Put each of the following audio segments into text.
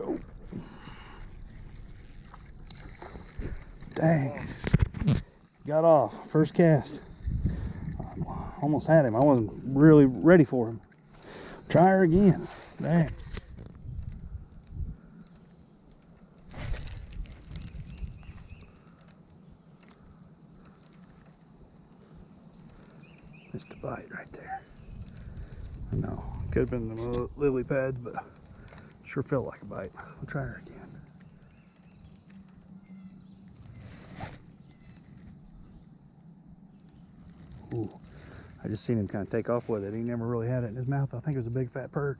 Go. Dang. Got off. First cast. Almost had him. I wasn't really ready for him. Try her again. Dang. Missed a bite right there. I know. Could have been the lily pads, but sure felt like a bite. I'll try her again. Ooh. I just seen him kind of take off with it. He never really had it in his mouth. I think it was a big fat perch.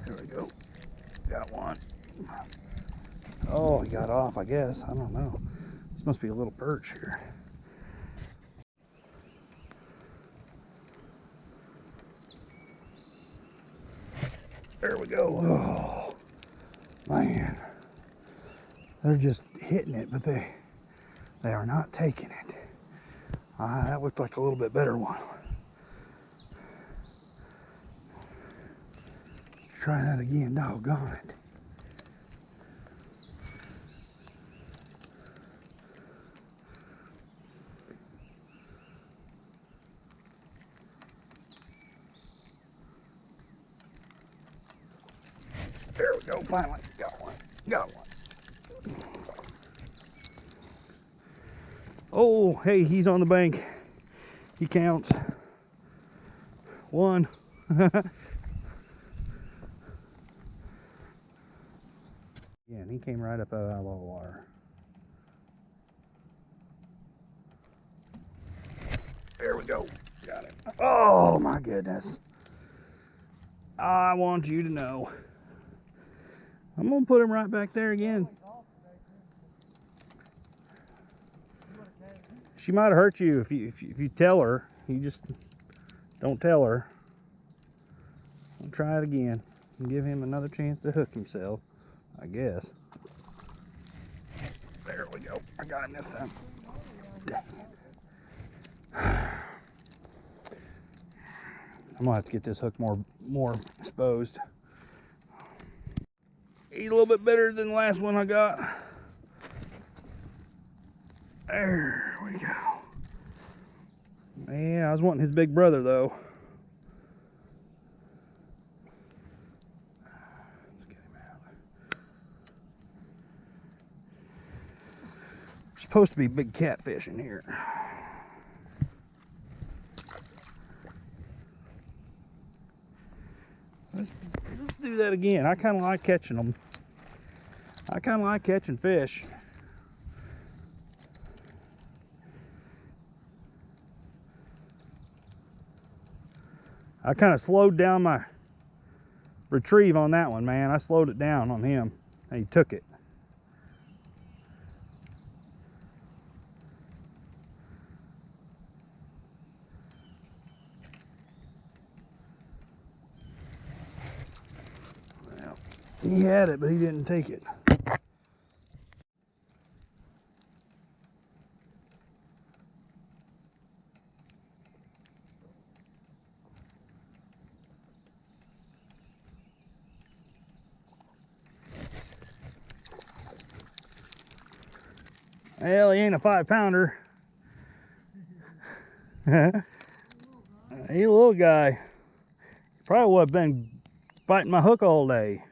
There we go. Got one. Oh, he got off, I guess. I don't know. This must be a little perch here. There we go. Oh, man. They're just hitting it, but they are not taking it. That looked like a little bit better one. Try that again. Doggone it. There we go, finally got one. Got one. Oh, hey, he's on the bank. He counts. One. Yeah, and he came right up out of the water. There we go. Got it. Oh my goodness. I want you to know. I'm gonna put him right back there again. She might have hurt you if you tell her. You just don't tell her. I'll try it again and give him another chance to hook himself, I guess. There we go. I got him this time. Dang it. I'm gonna have to get this hook more exposed. He's a little bit better than the last one I got. There we go. Man, I was wanting his big brother though. Let's get him out. There's supposed to be big catfish in here. Let's do that again. I kind of like catching them. I kind of like catching fish. I kind of slowed down my retrieve on that one, man. I slowed it down on him and he took it. Well, he had it, but he didn't take it. Well, he ain't a 5-pounder. He's a little guy. Probably would have been biting my hook all day.